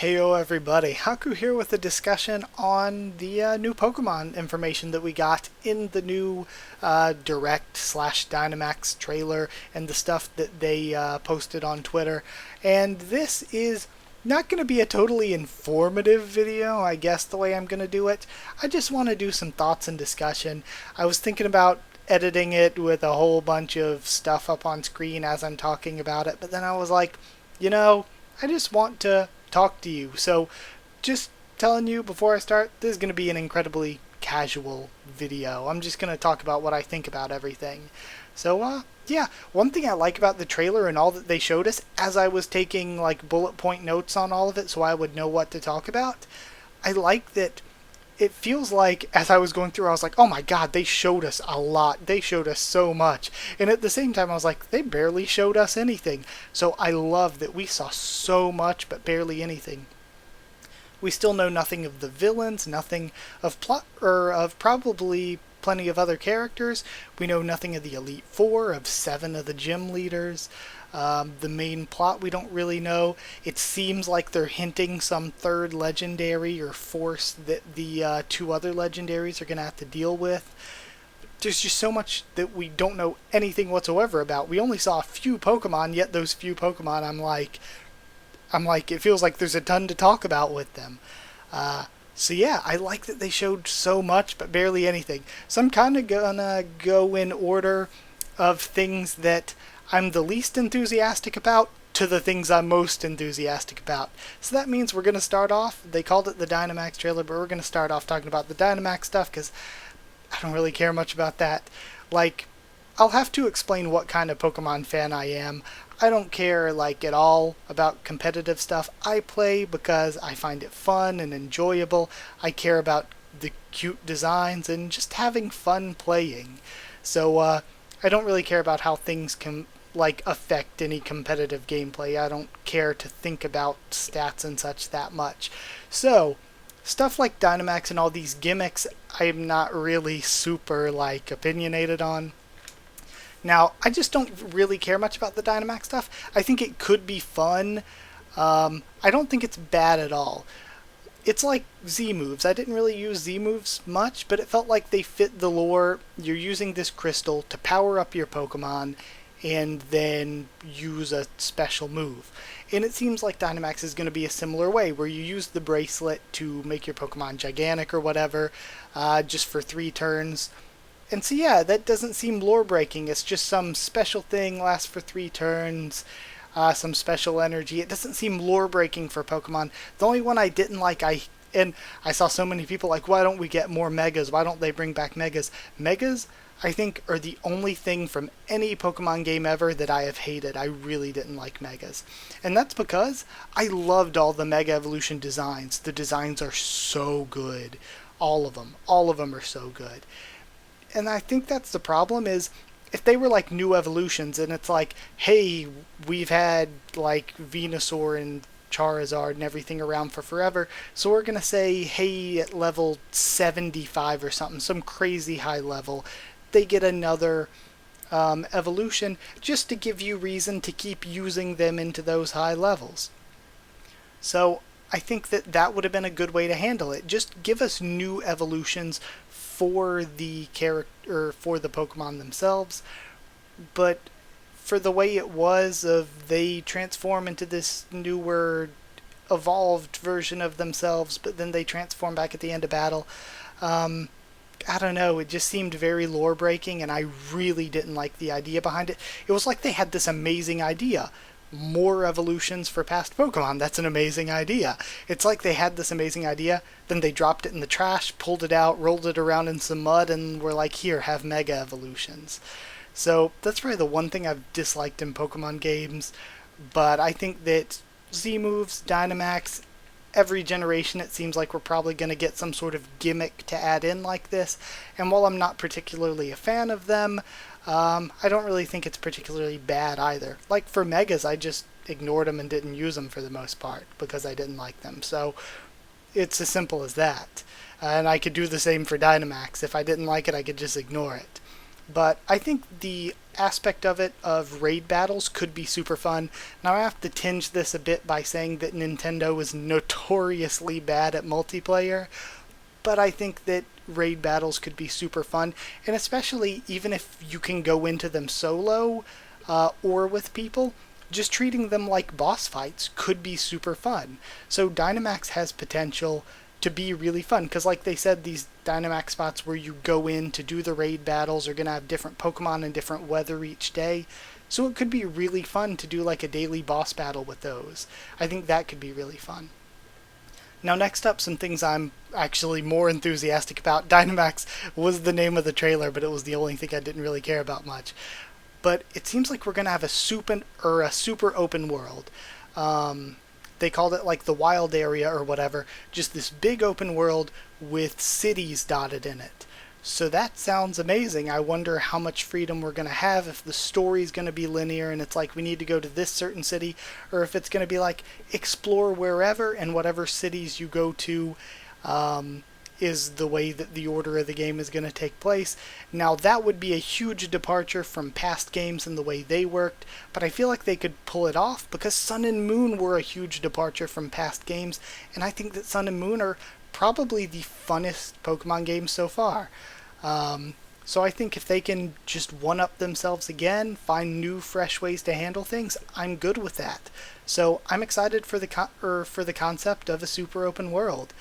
Heyo everybody, Haku here with a discussion on the new Pokemon information that we got in the new Direct slash Dynamax trailer and the stuff that they posted on Twitter. And this is not going to be a totally informative video, I guess the way I'm going to do it. I just want to do some thoughts and discussion. I was thinking about editing it with a whole bunch of stuff up on screen as I'm talking about it, but then I was like, I just want to talk to you. So just telling you before I start, this is going to be an incredibly casual video. I'm just going to talk about what I think about everything. So yeah, one thing I like about the trailer and all that they showed us, as I was taking like bullet point notes on all of it so I would know what to talk about, I like that it feels like as I was going through, I was like, oh my god, they showed us a lot. They showed us so much. And at the same time, I was like, they barely showed us anything. So I love that we saw so much, but barely anything. We still know nothing of the villains, nothing of plot, or of probably plenty of other characters. We know nothing of the Elite Four, of 7 of the gym leaders. The main plot we don't really know. It seems like they're hinting some third legendary or force that the 2 other legendaries are going to have to deal with. There's just so much that we don't know anything whatsoever about. We only saw a few Pokemon, yet those few Pokemon, I'm like, it feels like there's a ton to talk about with them. So yeah, I like that they showed so much, but barely anything. So I'm kind of gonna go in order of things that I'm the least enthusiastic about to the things I'm most enthusiastic about. So that means we're going to start off, they called it the Dynamax trailer, but we're going to start off talking about the Dynamax stuff because I don't really care much about that. Like, I'll have to explain what kind of Pokemon fan I am. I don't care, like, at all about competitive stuff. I play because I find it fun and enjoyable. I care about the cute designs and just having fun playing. So, I don't really care about how things can affect any competitive gameplay. I don't care to think about stats and such that much. So stuff like Dynamax and all these gimmicks, I'm not really super opinionated on. Now, I just don't really care much about the Dynamax stuff. I think it could be fun. I don't think it's bad at all. It's like Z moves. I didn't really use Z moves much, but it felt like they fit the lore. You're using this crystal to power up your Pokemon and then use a special move. And it seems like Dynamax is going to be a similar way, where you use the bracelet to make your Pokemon gigantic or whatever, just for 3 turns. And so yeah, that doesn't seem lore breaking. It's just some special thing, lasts for 3 turns. Some special energy. It doesn't seem lore breaking for Pokemon. The only one I didn't like, and I saw so many people like, why don't we get more Megas? Why don't they bring back Megas? Megas, I think, are the only thing from any Pokemon game ever that I have hated. I really didn't like Megas. And that's because I loved all the Mega Evolution designs. The designs are so good. All of them. All of them are so good. And I think that's the problem is, if they were like new evolutions and it's like, hey, we've had like Venusaur and Charizard and everything around for forever, so we're going to say, hey, at level 75 or something, some crazy high level, they get another evolution just to give you reason to keep using them into those high levels. So I think that that would have been a good way to handle it. Just give us new evolutions for the character, for the Pokemon themselves, but for the way it was of they transform into this newer evolved version of themselves, but then they transform back at the end of battle. I don't know, it just seemed very lore breaking, and I really didn't like the idea behind it. It was like they had this amazing idea. More evolutions for past Pokemon. That's an amazing idea. It's like they had this amazing idea, then they dropped it in the trash, pulled it out, rolled it around in some mud, and were like, here, have Mega Evolutions. So that's probably the one thing I've disliked in Pokemon games, but I think that Z moves, Dynamax, every generation it seems like we're probably going to get some sort of gimmick to add in like this, and while I'm not particularly a fan of them, I don't really think it's particularly bad either. Like for Megas, I just ignored them and didn't use them for the most part because I didn't like them. So it's as simple as that. And I could do the same for Dynamax. If I didn't like it, I could just ignore it. But I think the aspect of it of raid battles could be super fun. Now I have to tinge this a bit by saying that Nintendo is notoriously bad at multiplayer, but I think that raid battles could be super fun, and especially even if you can go into them solo or with people, just treating them like boss fights could be super fun. So Dynamax has potential to be really fun, because like they said, these Dynamax spots where you go in to do the raid battles are going to have different Pokemon and different weather each day. So it could be really fun to do like a daily boss battle with those. I think that could be really fun. Now, next up, some things I'm actually more enthusiastic about. Dynamax was the name of the trailer, but it was the only thing I didn't really care about much. But it seems like we're going to have a super open world. They called it like the wild area or whatever. Just this big open world with cities dotted in it. So that sounds amazing. I wonder how much freedom we're going to have, if the story's going to be linear and it's like we need to go to this certain city, or if it's going to be like explore wherever, and whatever cities you go to is the way that the order of the game is going to take place. Now that would be a huge departure from past games and the way they worked, but I feel like they could pull it off because Sun and Moon were a huge departure from past games, and I think that Sun and Moon are probably the funnest Pokemon games so far. So I think if they can just one-up themselves again, find new, fresh ways to handle things, I'm good with that. So I'm excited for the concept of a super open world.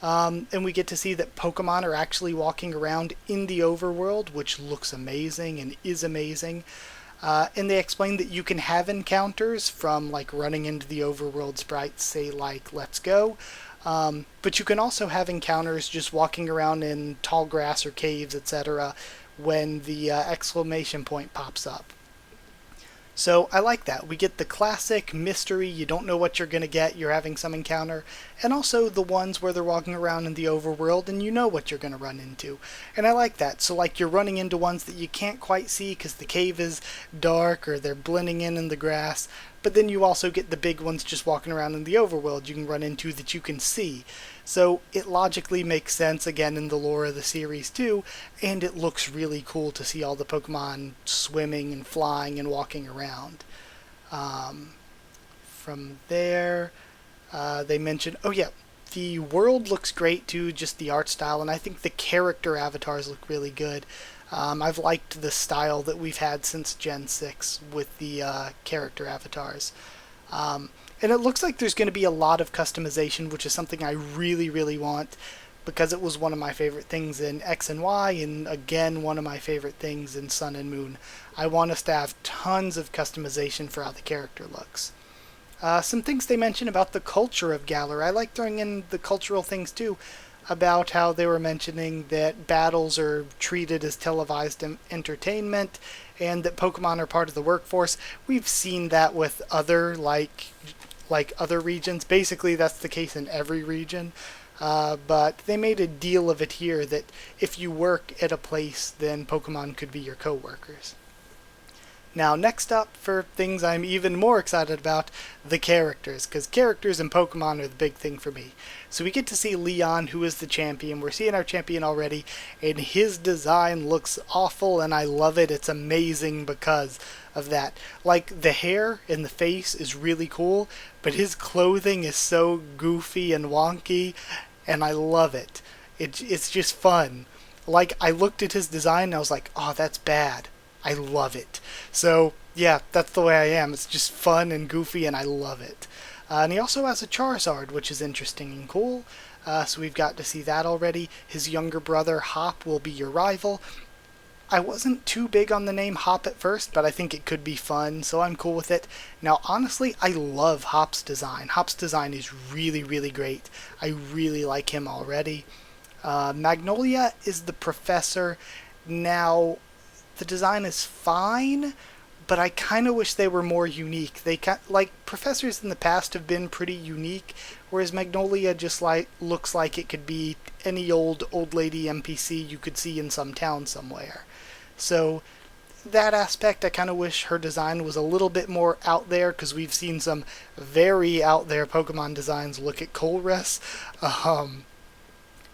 And we get to see that Pokemon are actually walking around in the overworld, which looks amazing and is amazing. And they explain that you can have encounters from like running into the overworld sprites, say like Let's Go. But you can also have encounters just walking around in tall grass or caves, etc., when the exclamation point pops up. So I like that. We get the classic mystery, you don't know what you're going to get, you're having some encounter, and also the ones where they're walking around in the overworld and you know what you're going to run into. And I like that. So like you're running into ones that you can't quite see because the cave is dark or they're blending in the grass, but then you also get the big ones just walking around in the overworld you can run into that you can see. So it logically makes sense, again, in the lore of the series too, and it looks really cool to see all the Pokemon swimming and flying and walking around. From there, they mentioned, oh yeah, the world looks great too, just the art style, and I think the character avatars look really good. I've liked the style that we've had since Gen 6 with the character avatars. And it looks like there's going to be a lot of customization, which is something I really, really want, because it was one of my favorite things in X and Y, and again, one of my favorite things in Sun and Moon. I want us to have tons of customization for how the character looks. Some things they mentioned about the culture of Galar. I like throwing in the cultural things too, about how they were mentioning that battles are treated as televised entertainment, and that Pokemon are part of the workforce. We've seen that with other other regions. Basically, that's the case in every region. But they made a deal of it here that if you work at a place, then Pokemon could be your co-workers. Now, next up, for things I'm even more excited about, the characters, because characters in Pokemon are the big thing for me. So we get to see Leon, who is the champion. We're seeing our champion already, and his design looks awful, and I love it. It's amazing because of that. Like, the hair and the face is really cool, but his clothing is so goofy and wonky, and I love it. It's just fun. Like, I looked at his design, and I was like, oh, that's bad. I love it. So, yeah, that's the way I am. It's just fun and goofy, and I love it. And he also has a Charizard, which is interesting and cool. So we've got to see that already. His younger brother, Hop, will be your rival. I wasn't too big on the name Hop at first, but I think it could be fun, so I'm cool with it. Now, honestly, I love Hop's design. Hop's design is really, really great. I really like him already. Magnolia is the professor. Now, the design is fine, but I kind of wish they were more unique. Professors in the past have been pretty unique, whereas Magnolia just looks like it could be any old lady NPC you could see in some town somewhere. So that aspect, I kind of wish her design was a little bit more out there, because we've seen some very out there Pokemon designs. Look at Colress.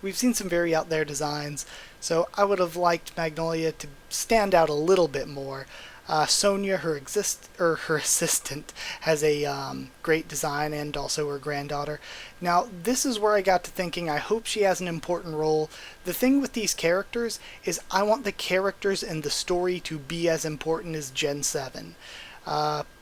we've seen some very out there designs, so I would have liked Magnolia to stand out a little bit more. Sonia, her assistant, has a great design, and also her granddaughter. Now, this is where I got to thinking, I hope she has an important role. The thing with these characters is I want the characters and the story to be as important as Gen 7.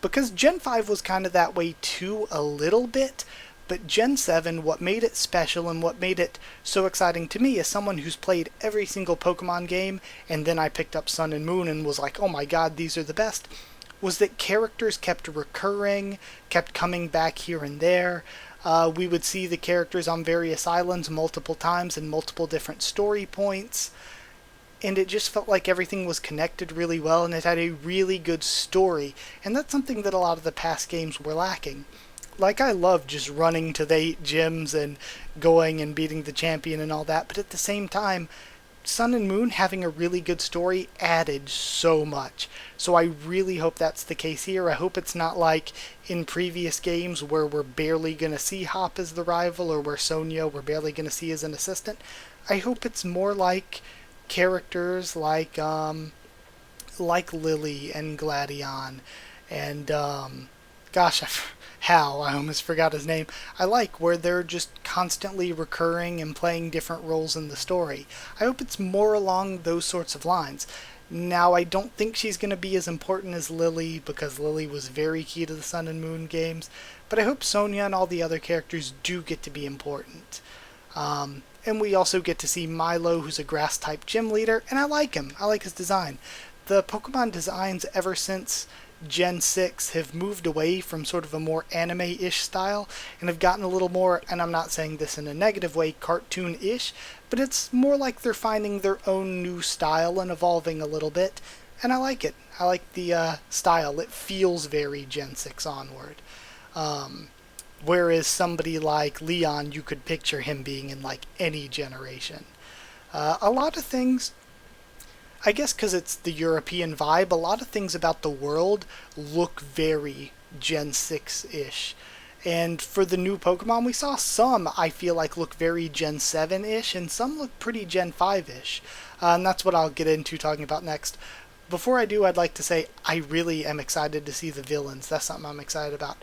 Because Gen 5 was kind of that way too, a little bit, but Gen 7, what made it special and what made it so exciting to me as someone who's played every single Pokemon game, and then I picked up Sun and Moon and was like, oh my god, these are the best, was that characters kept recurring, kept coming back here and there. We would see the characters on various islands multiple times in multiple different story points, and it just felt like everything was connected really well, and it had a really good story, and that's something that a lot of the past games were lacking. Like, I love just running to the 8 gyms and going and beating the champion and all that, but at the same time, Sun and Moon having a really good story added so much. So I really hope that's the case here. I hope it's not like in previous games where we're barely going to see Hop as the rival, or where Sonia we're barely going to see as an assistant. I hope it's more like characters like Lily and Gladion and gosh, Hal, I almost forgot his name. I like where they're just constantly recurring and playing different roles in the story. I hope it's more along those sorts of lines. Now, I don't think she's going to be as important as Lily, because Lily was very key to the Sun and Moon games, but I hope Sonia and all the other characters do get to be important. And we also get to see Milo, who's a grass-type gym leader, and I like him. I like his design. The Pokemon designs ever since Gen 6 have moved away from sort of a more anime-ish style and have gotten a little more, and I'm not saying this in a negative way, cartoon-ish, but it's more like they're finding their own new style and evolving a little bit, and I like it. I like the style. It feels very Gen 6 onward. Whereas somebody like Leon, you could picture him being in like any generation. A lot of things, I guess because it's the European vibe, a lot of things about the world look very Gen 6-ish. And for the new Pokemon, we saw some, I feel like, look very Gen 7-ish, and some look pretty Gen 5-ish. And that's what I'll get into talking about next. Before I do, I'd like to say I really am excited to see the villains. That's something I'm excited about.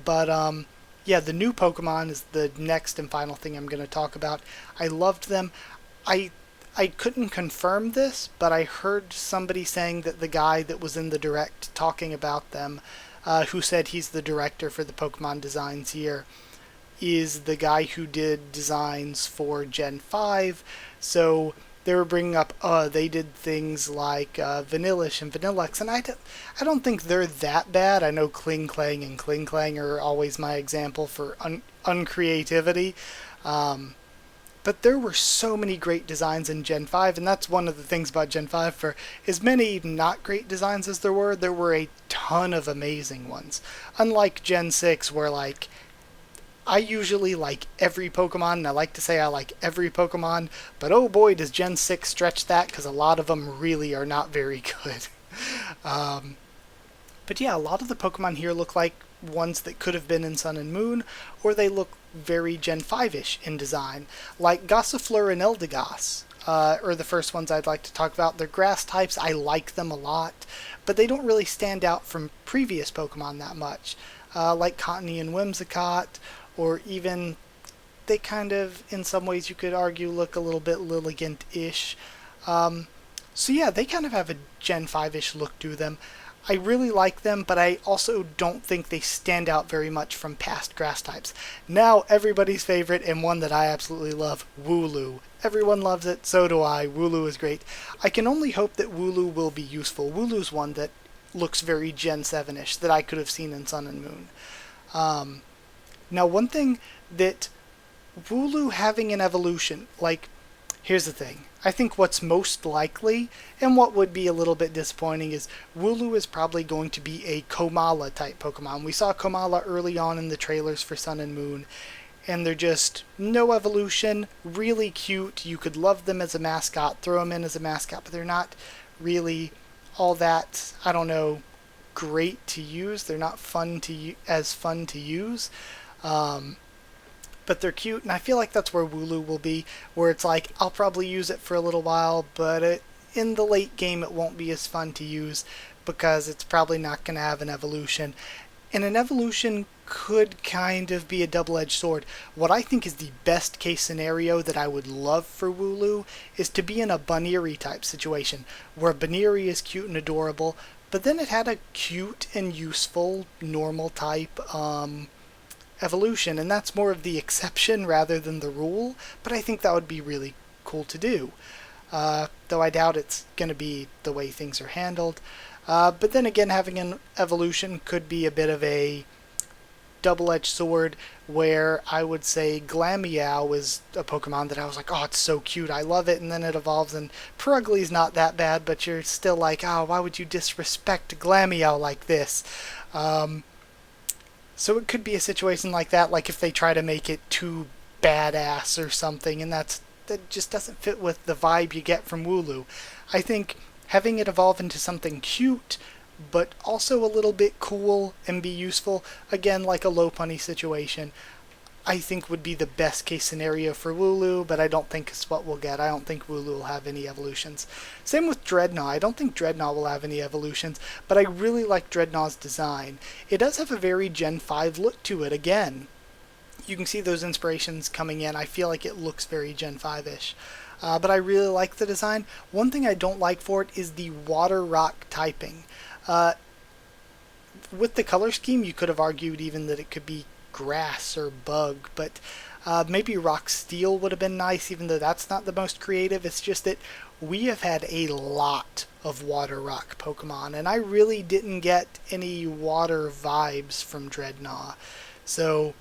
But, yeah, the new Pokemon is the next and final thing I'm going to talk about. I loved them. I couldn't confirm this, but I heard somebody saying that the guy that was in the direct talking about them, who said he's the director for the Pokemon designs here, is the guy who did designs for Gen 5. So they were bringing up, they did things like Vanillish and Vanillex, and I don't think they're that bad. I know Kling Clang and Kling Clang are always my example for uncreativity. But there were so many great designs in Gen 5, and that's one of the things about Gen 5. For as many not great designs as there were a ton of amazing ones. Unlike Gen 6, where, like, I usually like every Pokemon, and I like to say I like every Pokemon, but oh boy does Gen 6 stretch that, because a lot of them really are not very good. But yeah, a lot of the Pokemon here look like ones that could have been in Sun and Moon, or they look very Gen 5-ish in design, like Gossifleur and Eldegoss, are the first ones I'd like to talk about. They're grass types, I like them a lot, but they don't really stand out from previous Pokemon that much, like Cottony and Whimsicott, or even, they kind of, in some ways you could argue, look a little bit Lilligant-ish. So yeah, they kind of have a Gen 5-ish look to them. I really like them, but I also don't think they stand out very much from past grass types. Now, everybody's favorite, and one that I absolutely love, Wooloo. Everyone loves it, so do I. Wooloo is great. I can only hope that Wooloo will be useful. Wooloo's one that looks very Gen 7-ish, that I could have seen in Sun and Moon. Now, one thing that Wooloo having an evolution, like, here's the thing. I think what's most likely, and what would be a little bit disappointing, is Wooloo is probably going to be a Komala type Pokemon. We saw Komala early on in the trailers for Sun and Moon, and they're just no evolution, really cute. You could love them as a mascot, throw them in as a mascot, but they're not really all that, I don't know, great to use. They're not fun to use. but they're cute, and I feel like that's where Wooloo will be, where it's like, I'll probably use it for a little while, but in the late game it won't be as fun to use because it's probably not going to have an evolution. And an evolution could kind of be a double-edged sword. What I think is the best case scenario that I would love for Wooloo is to be in a Baniri type situation, where Baniri is cute and adorable, but then it had a cute and useful normal type evolution, and that's more of the exception rather than the rule, but I think that would be really cool to do. Though I doubt it's going to be the way things are handled. But then again, having an evolution could be a bit of a double-edged sword, where I would say Glameow is a Pokemon that I was like, oh, it's so cute, I love it, and then it evolves, and Purugly's not that bad, but you're still like, oh, why would you disrespect Glameow like this? So it could be a situation like that, like if they try to make it too badass or something, and that just doesn't fit with the vibe you get from Wooloo. I think having it evolve into something cute, but also a little bit cool and be useful, again, like a Lopunny situation, I think would be the best case scenario for Wooloo, but I don't think it's what we'll get. I don't think Wooloo will have any evolutions. Same with Dreadnought. I don't think Dreadnought will have any evolutions, but I really like Dreadnought's design. It does have a very Gen 5 look to it, again. You can see those inspirations coming in. I feel like it looks very Gen 5-ish. But I really like the design. One thing I don't like for it is the water rock typing. With the color scheme, you could have argued even that it could be grass or bug, but maybe rock steel would have been nice, even though that's not the most creative. It's just that we have had a lot of water rock Pokemon, and I really didn't get any water vibes from Dreadnought. So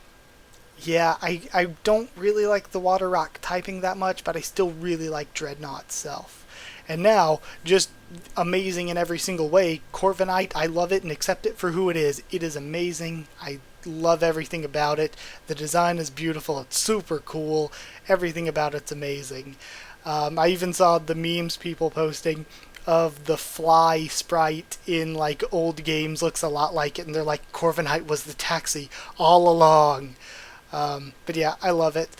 yeah, I don't really like the water rock typing that much, but I still really like Dreadnought itself. And now, just amazing in every single way, Corviknight, I love it and accept it for who it is. It is amazing. I love everything about it. The design is beautiful. It's super cool. Everything about it's amazing. I even saw the memes people posting of the fly sprite in like old games looks a lot like it, and they're like, Corviknight was the taxi all along. But yeah, I love it.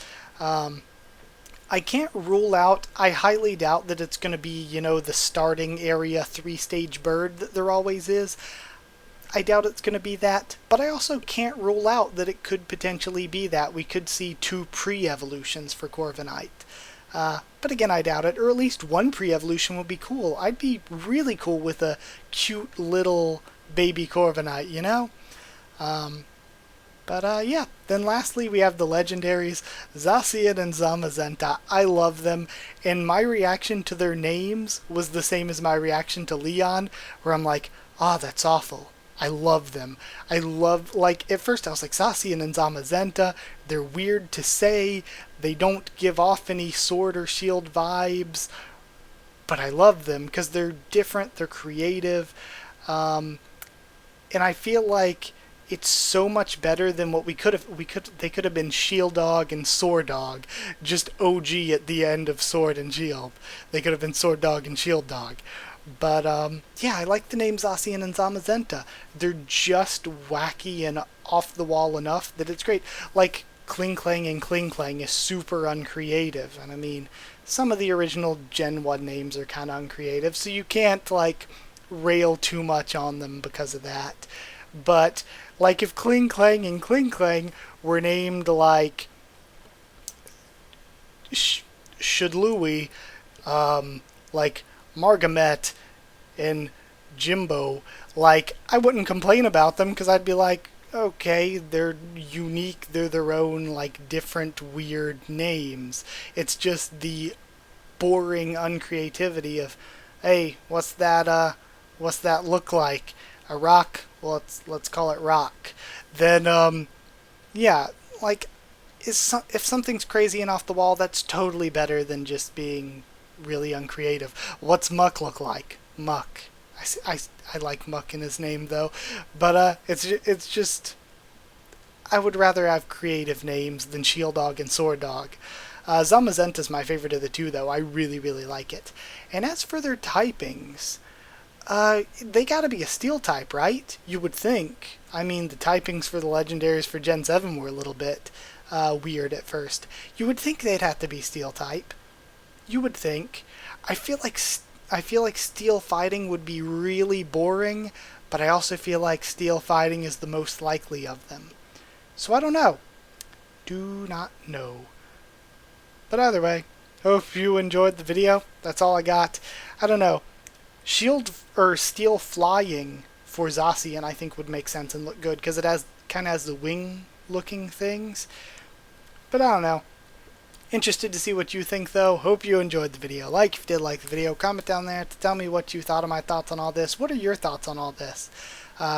I can't rule out, I highly doubt that it's going to be, the starting area 3-stage bird that there always is. I doubt it's going to be that, but I also can't rule out that it could potentially be that. We could see 2 pre-evolutions for Corviknight. But again, I doubt it, or at least 1 pre-evolution would be cool. I'd be really cool with a cute little baby Corviknight, But yeah, then lastly we have the legendaries, Zacian and Zamazenta. I love them, and my reaction to their names was the same as my reaction to Leon, where I'm like, oh, that's awful. I love them. At first I was like, Zacian and Zamazenta, they're weird to say, they don't give off any sword or shield vibes, but I love them because they're different, they're creative, and I feel like it's so much better than what they could have been Shield Dog and Sword Dog, just OG at the end of Sword and Shield. They could have been Sword Dog and Shield Dog. But yeah, I like the names Zacian and Zamazenta. They're just wacky and off the wall enough that it's great. Like Kling Klang and Kling Klang is super uncreative, and I mean, some of the original Gen 1 names are kind of uncreative, so you can't rail too much on them because of that. But like if Kling Klang and Kling Klang were named like Shudlui, like Margamet and Jimbo, I wouldn't complain about them because I'd be like, okay, they're unique, they're their own different weird names. It's just the boring uncreativity of, hey, what's that look like? A rock? Well, let's call it rock. Then, yeah, if something's crazy and off the wall, that's totally better than just being really uncreative. What's Muck look like? Muck. I like Muck in his name though, but it's just I would rather have creative names than Shield Dog and Sword Dog. Zamazenta's my favorite of the two though. I really like it. And as for their typings, they gotta be a steel type, right? You would think. I mean, the typings for the legendaries for Gen 7 were a little bit weird at first. You would think they'd have to be steel type. You would think. I feel like steel fighting would be really boring, but I also feel like steel fighting is the most likely of them. So I don't know. Do not know. But either way, hope you enjoyed the video. That's all I got. I don't know. Shield or steel flying for Zacian I think would make sense and look good because it kind of has the wing looking things. But I don't know. Interested to see what you think though. Hope you enjoyed the video. Like if you did like the video, comment down there to tell me what you thought of my thoughts on all this. What are your thoughts on all this?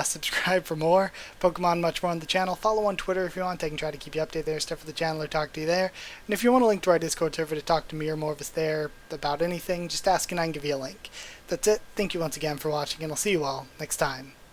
Subscribe for more Pokemon, much more on the channel. Follow on Twitter if you want. I can try to keep you updated there, stuff for the channel, or talk to you there. And if you want a link to our Discord server to talk to me or more of us there about anything, just ask and I can give you a link. That's it. Thank you once again for watching, and I'll see you all next time.